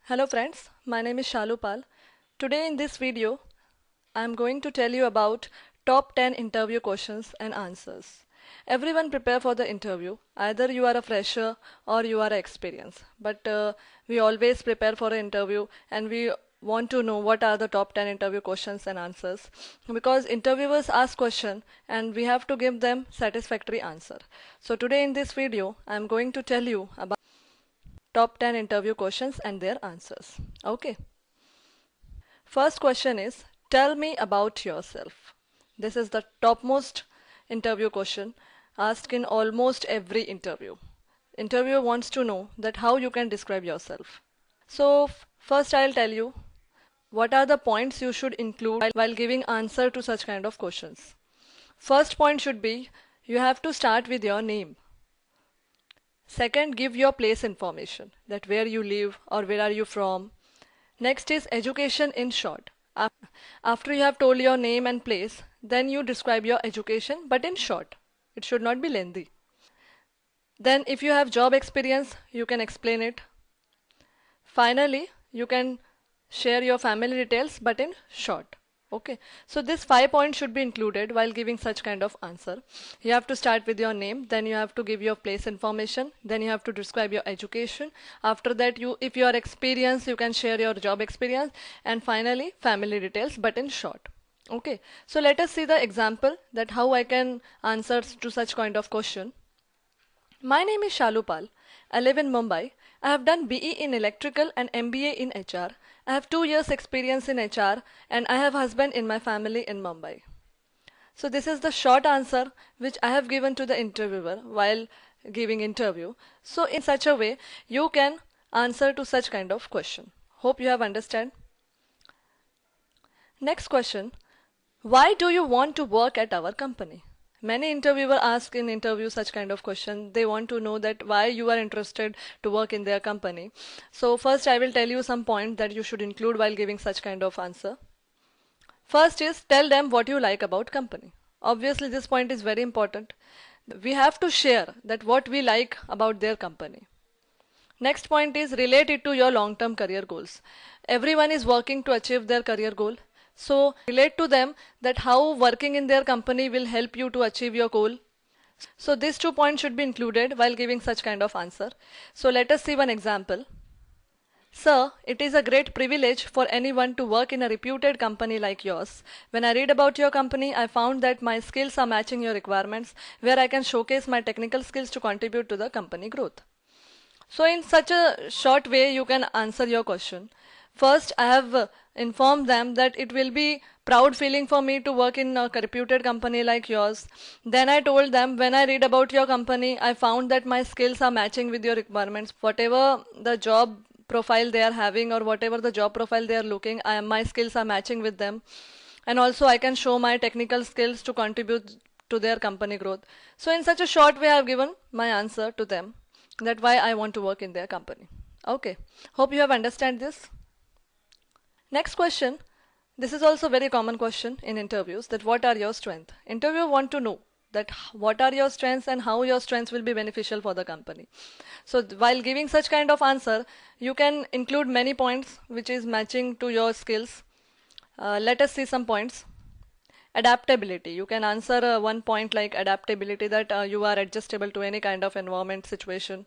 Hello friends, my name is Shalu Pal. Today in this video, I am going to tell you about top 10 interview questions and answers. Everyone prepare for the interview. Either you are a fresher or you are experienced. But we always prepare for an interview and we want to know what are the top 10 interview questions and answers because interviewers ask question and we have to give them satisfactory answer. So today in this video, I am going to tell you about top 10 interview questions and their answers. Okay. First question is tell me about yourself. This is the topmost interview question asked in almost every interview. Interviewer wants to know that how you can describe yourself. So first I'll tell you what are the points you should include while giving answer to such kind of questions. First point should be you have to start with your name. Second, give your place information, that where you live or where are you from. Next is education in short. After you have told your name and place, then you describe your education but in short. It should not be lengthy. Then if you have job experience, you can explain it. Finally, you can share your family details but in short. Okay, so this 5 points should be included while giving such kind of answer. You have to start with your name, then you have to give your place information, then you have to describe your education. After that, if you are experienced, you can share your job experience, and finally family details but in short. Okay, so let us see the example that how I can answer to such kind of question. My name is Shalu Pal. I live in Mumbai. I have done BE in electrical and MBA in HR. I have 2 years experience in HR and I have husband in my family in Mumbai. So this is the short answer which I have given to the interviewer while giving interview. So in such a way you can answer to such kind of question. Hope you have understand. Next question. Why do you want to work at our company? Many interviewer ask in interview such kind of question. They want to know that why you are interested to work in their company. So first I will tell you some point that you should include while giving such kind of answer. First is tell them what you like about company. Obviously this point is very important. We have to share that what we like about their company. Next point is relate it to your long-term career goals. Everyone is working to achieve their career goal. So relate to them that how working in their company will help you to achieve your goal. So these 2 points should be included while giving such kind of answer. So let us see one example. Sir, it is a great privilege for anyone to work in a reputed company like yours. When I read about your company, I found that my skills are matching your requirements, where I can showcase my technical skills to contribute to the company growth. So in such a short way, you can answer your question. First, I have informed them that it will be proud feeling for me to work in a reputed company like yours. Then I told them when I read about your company, I found that my skills are matching with your requirements. Whatever the job profile they are having or whatever the job profile they are looking, my skills are matching with them. And also I can show my technical skills to contribute to their company growth. So in such a short way, I have given my answer to them that why I want to work in their company. Okay, hope you have understand this. Next question. This is also very common question in interviews that what are your strengths? Interviewer want to know that what are your strengths and how your strengths will be beneficial for the company. So while giving such kind of answer, you can include many points which is matching to your skills. Let us see some points. Adaptability. You can answer one point like adaptability that you are adjustable to any kind of environment situation.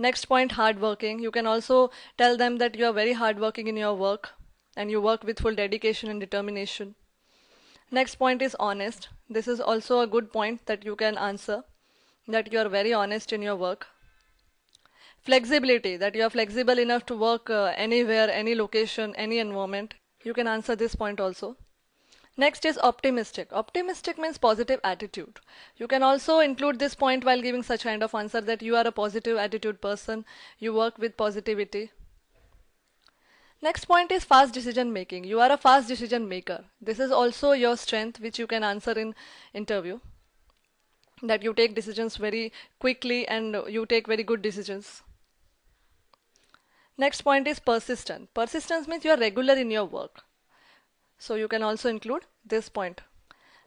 Next point, hardworking. You can also tell them that you are very hardworking in your work and you work with full dedication and determination. Next point is honest. This is also a good point that you can answer, that you are very honest in your work. Flexibility, that you are flexible enough to work anywhere, any location, any environment. You can answer this point also. Next is optimistic. Optimistic means positive attitude. You can also include this point while giving such kind of answer that you are a positive attitude person, you work with positivity. Next point is fast decision making. You are a fast decision maker. This is also your strength which you can answer in interview. That you take decisions very quickly and you take very good decisions. Next point is persistent. Persistence means you are regular in your work. So you can also include this point.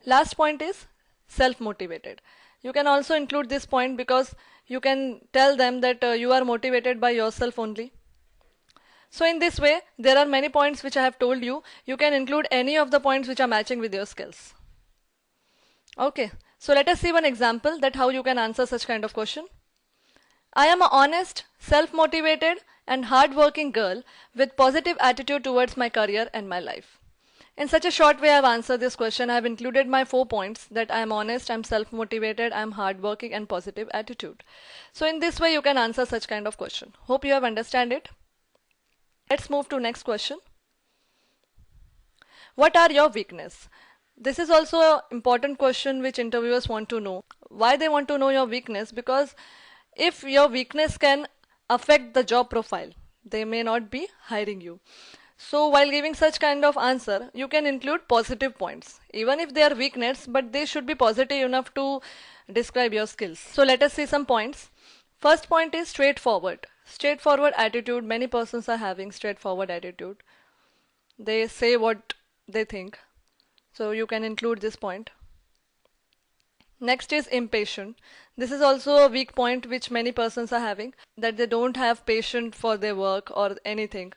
Last point is self-motivated. You can also include this point because you can tell them that you are motivated by yourself only. So in this way, there are many points which I have told you. You can include any of the points which are matching with your skills. Okay, so let us see one example that how you can answer such kind of question. I am an honest, self-motivated and hard-working girl with positive attitude towards my career and my life. In such a short way I have answered this question. I have included my 4 points that I am honest, I am self-motivated, I am hardworking and positive attitude. So in this way you can answer such kind of question. Hope you have understand it. Let's move to next question. What are your weaknesses? This is also an important question which interviewers want to know. Why they want to know your weakness? Because if your weakness can affect the job profile, they may not be hiring you. So while giving such kind of answer, you can include positive points. Even if they are weakness, but they should be positive enough to describe your skills. So let us see some points. First point is straightforward. Straightforward attitude. Many persons are having straightforward attitude. They say what they think. So you can include this point. Next is impatient. This is also a weak point which many persons are having, that they don't have patience for their work or anything.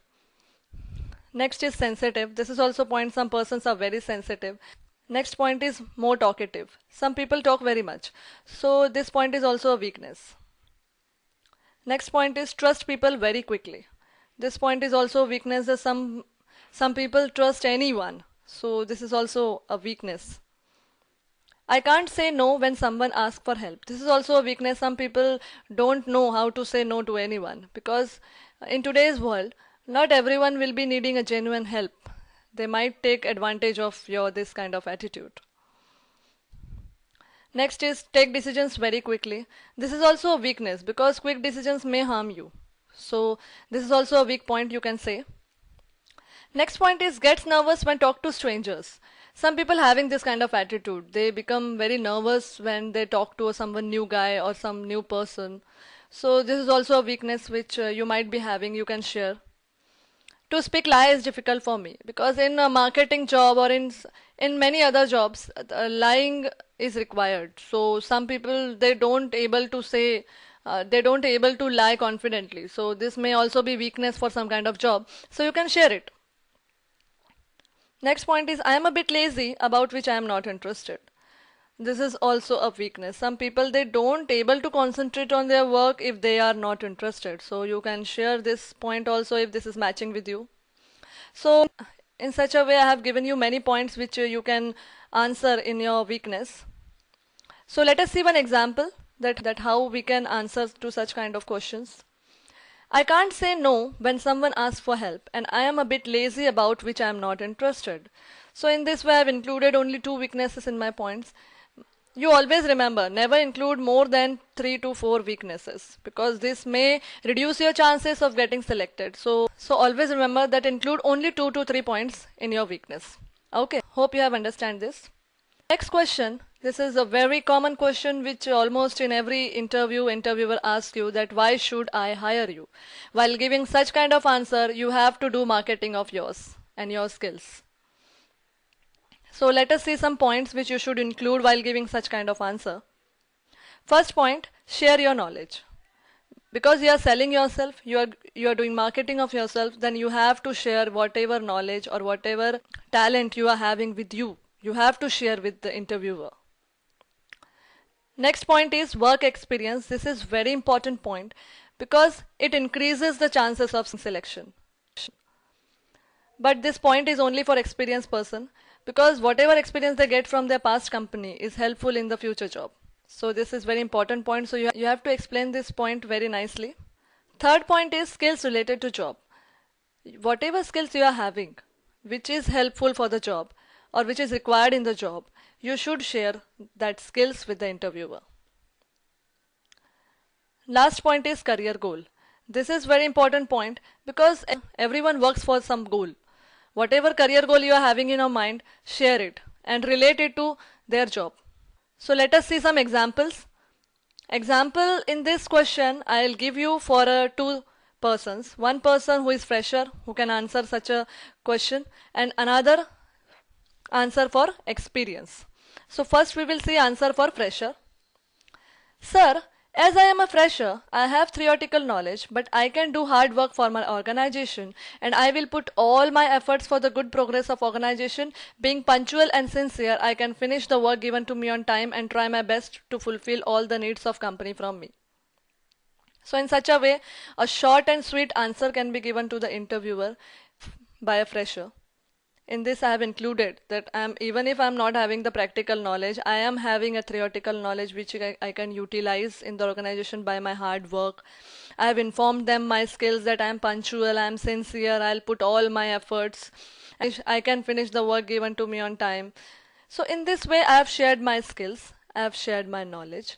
Next is sensitive. This is also a point some persons are very sensitive. Next point is more talkative. Some people talk very much. So this point is also a weakness. Next point is trust people very quickly. This point is also a weakness, that some people trust anyone. So this is also a weakness. I can't say no when someone asks for help. This is also a weakness. Some people don't know how to say no to anyone, because in today's world, not everyone will be needing a genuine help. They might take advantage of your this kind of attitude. Next is take decisions very quickly. This is also a weakness because quick decisions may harm you. So this is also a weak point, you can say. Next point is gets nervous when talk to strangers. Some people having this kind of attitude, they become very nervous when they talk to someone new guy or some new person. So this is also a weakness which you might be having, you can share. To speak lie is difficult for me, because in a marketing job or in many other jobs, lying is required. So some people, they don't able to say, they don't able to lie confidently. So this may also be weakness for some kind of job. So you can share it. Next point is I am a bit lazy, about which I am not interested. This is also a weakness. Some people, they don't able to concentrate on their work if they are not interested. So you can share this point also if this is matching with you. So in such a way I have given you many points which you can answer in your weakness. So let us see one example that how we can answer to such kind of questions. I can't say no when someone asks for help, and I am a bit lazy, about which I am not interested. So in this way I have included only 2 weaknesses in my points. You always remember, never include more than 3 to 4 weaknesses, because this may reduce your chances of getting selected. So always remember that include only 2 to 3 points in your weakness. Okay, hope you have understand this. Next question. This is a very common question which almost in every interviewer asks you, that why should I hire you? While giving such kind of answer, you have to do marketing of yours and your skills. So let us see some points which you should include while giving such kind of answer. First point, share your knowledge. Because you are selling yourself, you are doing marketing of yourself, then you have to share whatever knowledge or whatever talent you are having with you. You have to share with the interviewer. Next point is work experience. This is very important point because it increases the chances of selection. But this point is only for experienced person, because whatever experience they get from their past company is helpful in the future job. So this is very important point. So you have to explain this point very nicely. Third point is skills related to job. Whatever skills you are having, which is helpful for the job or which is required in the job, you should share that skills with the interviewer. Last point is career goal. This is very important point because everyone works for some goal. Whatever career goal you are having in your mind, share it and relate it to their job. So let us see some examples. Example in this question I'll give you for 2 persons. One person who is fresher, who can answer such a question, and another answer for experience. So first we will see answer for fresher. Sir, As I am a fresher, I have theoretical knowledge, but I can do hard work for my organization and I will put all my efforts for the good progress of organization. Being punctual and sincere, I can finish the work given to me on time and try my best to fulfill all the needs of company from me. So in such a way, a short and sweet answer can be given to the interviewer by a fresher. In this I have included that even if I'm not having the practical knowledge, I am having a theoretical knowledge which I can utilize in the organization by my hard work. I have informed them my skills that I am punctual, I am sincere, I'll put all my efforts. I can finish the work given to me on time. So in this way I have shared my skills, I have shared my knowledge,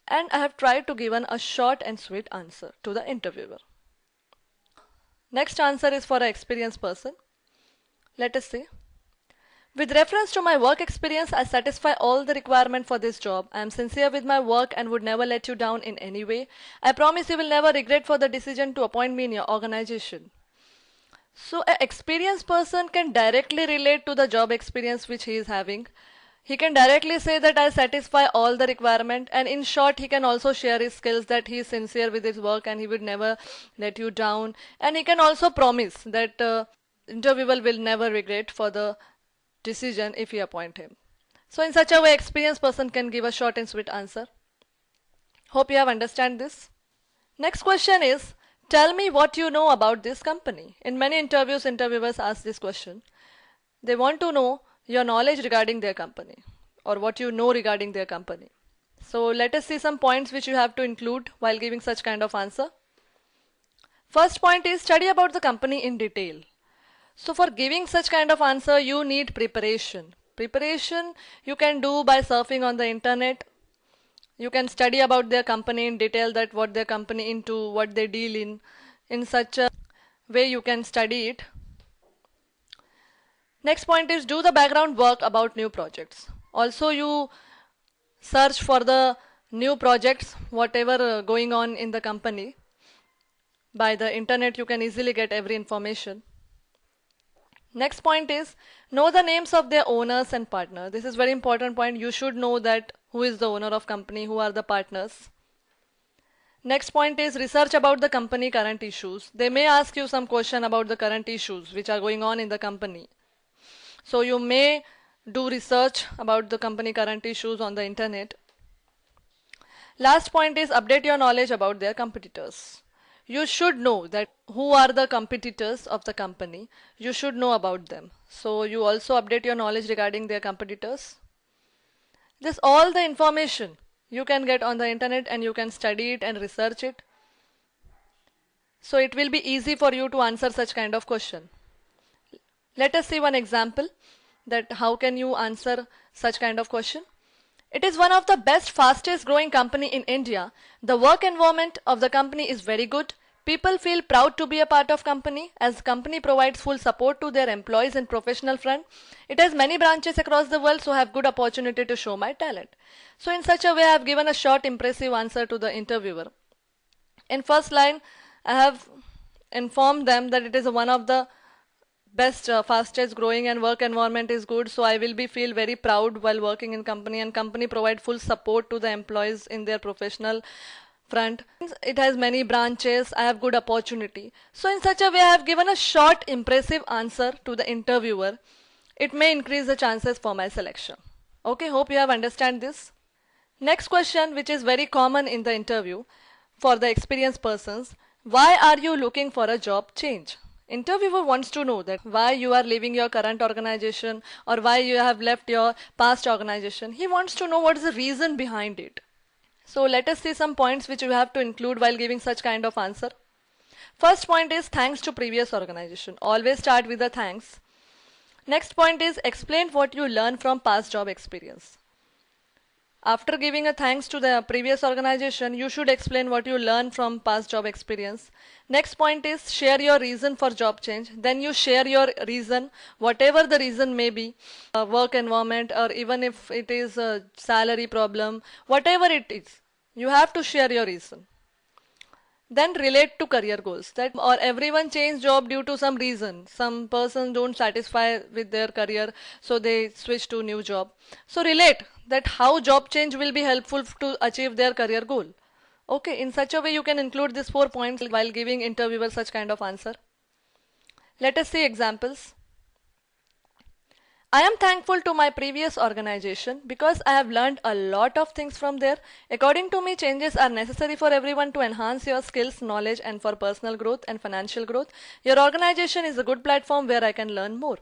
and I have tried to give a short and sweet answer to the interviewer. Next answer is for an experienced person. Let us see. With reference to my work experience, I satisfy all the requirement for this job. I am sincere with my work and would never let you down in any way. I promise you will never regret for the decision to appoint me in your organization. So an experienced person can directly relate to the job experience which he is having. He can directly say that I satisfy all the requirement, and in short he can also share his skills that he is sincere with his work and he would never let you down, and he can also promise that interviewer will never regret for the decision if you appoint him. So in such a way, experienced person can give a short and sweet answer. Hope you have understand this. Next question is, tell me what you know about this company. In many interviews, interviewers ask this question. They want to know your knowledge regarding their company or what you know regarding their company. So let us see some points which you have to include while giving such kind of answer. First point is, study about the company in detail. So for giving such kind of answer, you need preparation. Preparation you can do by surfing on the internet. You can study about their company in detail, that what their company into, what they deal in. In such a way you can study it. Next point is, do the background work about new projects. Also you search for the new projects, whatever going on in the company. By the internet you can easily get every information. Next point is, know the names of their owners and partners. This is very important point. You should know that who is the owner of company, who are the partners. Next point is, research about the company current issues. They may ask you some question about the current issues which are going on in the company. So you may do research about the company current issues on the internet. Last point is, update your knowledge about their competitors. You should know that who are the competitors of the company. You should know about them. So you also update your knowledge regarding their competitors. This all the information you can get on the internet and you can study it and research it. So it will be easy for you to answer such kind of question. Let us see one example that how can you answer such kind of question. It is one of the best, fastest growing company in India. The work environment of the company is very good. People feel proud to be a part of company as company provides full support to their employees in professional front. It has many branches across the world, so I have good opportunity to show my talent. So in such a way I have given a short impressive answer to the interviewer. In first line I have informed them that it is one of the best, fastest growing and work environment is good, so I will be feel very proud while working in company, and company provide full support to the employees in their professional front. It has many branches, I have good opportunity. So in such a way I have given a short impressive answer to the interviewer. It may increase the chances for my selection. Okay, hope you have understand this. Next question, which is very common in the interview for the experienced persons, why are you looking for a job change? Interviewer wants to know that why you are leaving your current organization or why you have left your past organization. He wants to know what is the reason behind it. So let us see some points which you have to include while giving such kind of answer. First point is, thanks to previous organization. Always start with the thanks. Next point is, explain what you learned from past job experience. After giving a thanks to the previous organization, you should explain what you learned from past job experience. Next point is, share your reason for job change. Then you share your reason, whatever the reason may be, work environment, or even if it is a salary problem, whatever it is, you have to share your reason. Then relate to career goals, that or everyone change job due to some reason. Some person don't satisfy with their career, so they switch to new job. So relate that how job change will be helpful to achieve their career goal. Okay, in such a way you can include these 4 points while giving interviewer such kind of answer. Let us see examples. I am thankful to my previous organization because I have learned a lot of things from there. According to me, changes are necessary for everyone to enhance your skills, knowledge, and for personal growth and financial growth. Your organization is a good platform where I can learn more.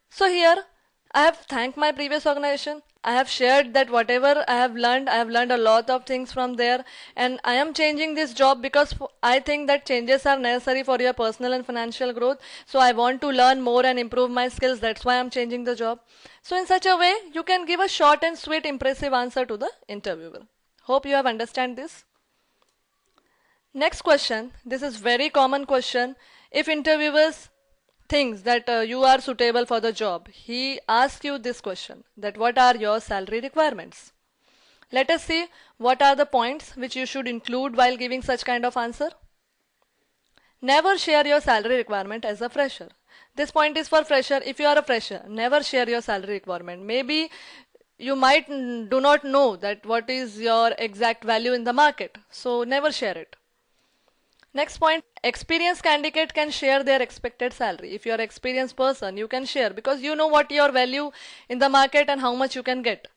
So here I have thanked my previous organization. I have shared that whatever I have learned a lot of things from there, and I am changing this job because I think that changes are necessary for your personal and financial growth. So I want to learn more and improve my skills. That's why I'm changing the job. So in such a way, you can give a short and sweet impressive answer to the interviewer. Hope you have understand this. Next question. This is very common question. If interviewers thinks that you are suitable for the job, he asks you this question, that what are your salary requirements. Let us see what are the points which you should include while giving such kind of answer. Never share your salary requirement as a fresher. This point is for fresher. If you are a fresher, never share your salary requirement. Maybe you might do not know that what is your exact value in the market, so never share it. Next point, experienced candidate can share their expected salary. If you are an experienced person, you can share because you know what your value in the market and how much you can get.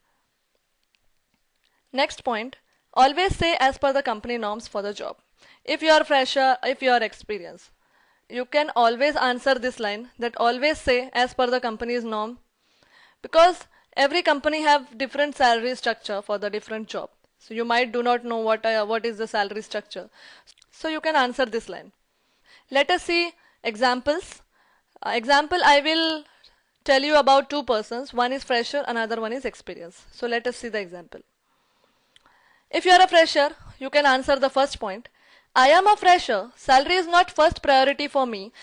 Next point, always say as per the company norms for the job. If you are fresher, if you are experienced, you can always answer this line, that always say as per the company's norm, because every company have different salary structure for the different job. So you might do not know what is the salary structure. So you can answer this line. Let us see examples. Example, I will tell you about two persons. One is fresher, another one is experienced. So let us see the example. If you are a fresher, you can answer the first point. I am a fresher. Salary is not first priority for me.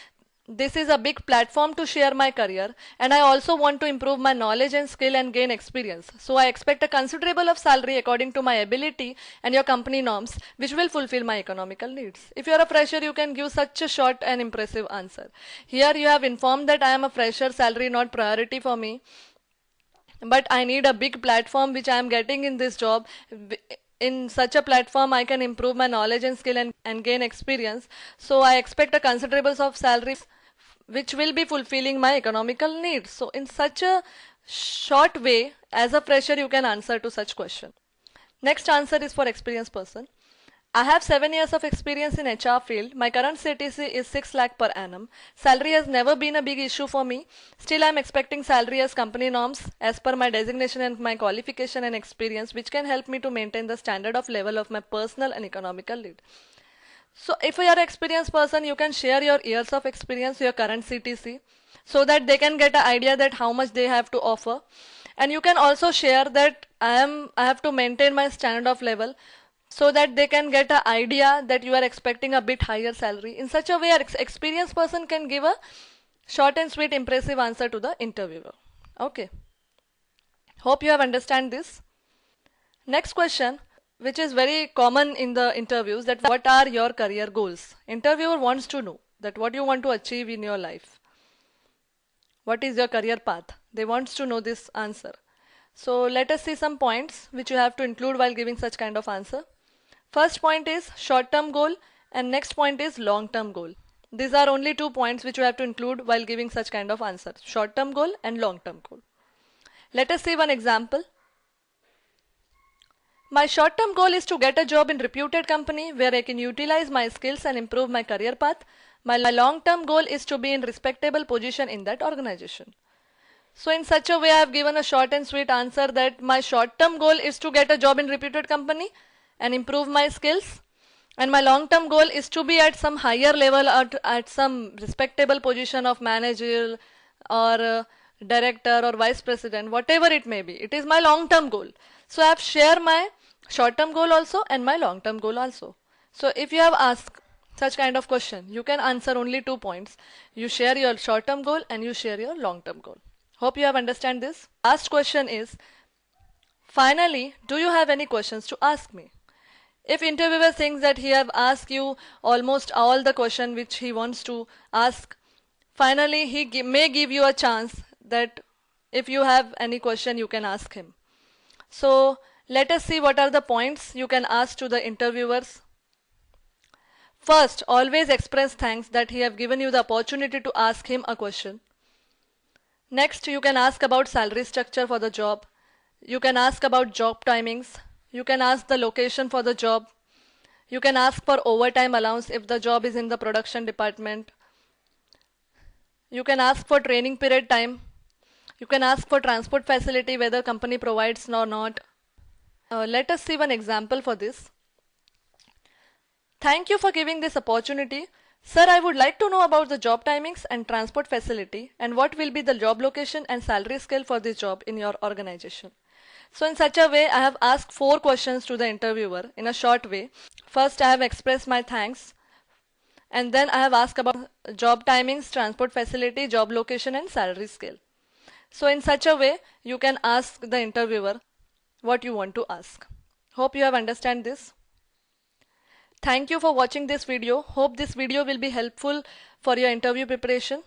This is a big platform to share my career, and I also want to improve my knowledge and skill and gain experience. So I expect a considerable of salary according to my ability and your company norms, which will fulfill my economical needs. If you are a fresher, you can give such a short and impressive answer. Here you have informed that I am a fresher, salary not priority for me, but I need a big platform which I am getting in this job. In such a platform, I can improve my knowledge and skill and gain experience. So I expect a considerable of salary which will be fulfilling my economical needs. So in such a short way, as a fresher, you can answer to such question. Next answer is for experienced person. I have 7 years of experience in HR field. My current CTC is 6 lakh per annum. Salary has never been a big issue for me. Still, I am expecting salary as company norms as per my designation and my qualification and experience, which can help me to maintain the standard of level of my personal and economical need. So if you are an experienced person, you can share your years of experience, your current CTC, so that they can get an idea that how much they have to offer. And you can also share that I have to maintain my standard of level, so that they can get an idea that you are expecting a bit higher salary. In such a way, an experienced person can give a short and sweet impressive answer to the interviewer. Okay. Hope you have understand this. Next question, which is very common in the interviews, that what are your career goals? Interviewer wants to know that what you want to achieve in your life. What is your career path? They wants to know this answer. So let us see some points which you have to include while giving such kind of answer. First point is short-term goal and next point is long-term goal. These are only 2 points which you have to include while giving such kind of answer. Short-term goal and long-term goal. Let us see one example. My short-term goal is to get a job in reputed company where I can utilize my skills and improve my career path. My long-term goal is to be in respectable position in that organization. So in such a way, I have given a short and sweet answer that my short-term goal is to get a job in reputed company and improve my skills. And my long-term goal is to be at some higher level, at some respectable position of manager or director or vice president, whatever it may be. It is my long-term goal. So I have shared my short-term goal also and my long-term goal also. So if you have asked such kind of question, you can answer only 2 points. You share your short-term goal and you share your long-term goal. Hope you have understand this. Last question is, finally, do you have any questions to ask me? If interviewer thinks that he have asked you almost all the question which he wants to ask, finally he may give you a chance that if you have any question you can ask him. So let us see what are the points you can ask to the interviewers. First, always express thanks that he have given you the opportunity to ask him a question. Next, you can ask about salary structure for the job. You can ask about job timings. You can ask the location for the job. You can ask for overtime allowance if the job is in the production department. You can ask for training period time. You can ask for transport facility whether company provides or not. Let us see one example for this. Thank you for giving this opportunity. Sir, I would like to know about the job timings and transport facility and what will be the job location and salary scale for this job in your organization. So in such a way, I have asked 4 questions to the interviewer in a short way. First, I have expressed my thanks, and then I have asked about job timings, transport facility, job location and salary scale. So in such a way, you can ask the interviewer what you want to ask. Hope you have understand this. Thank you for watching this video. Hope this video will be helpful for your interview preparation.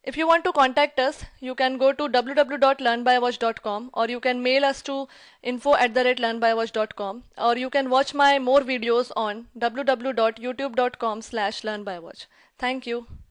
If you want to contact us, you can go to www.learnbywatch.com or you can mail us to info@learnbywatch.com or you can watch my more videos on www.youtube.com/learnbywatch. Thank you.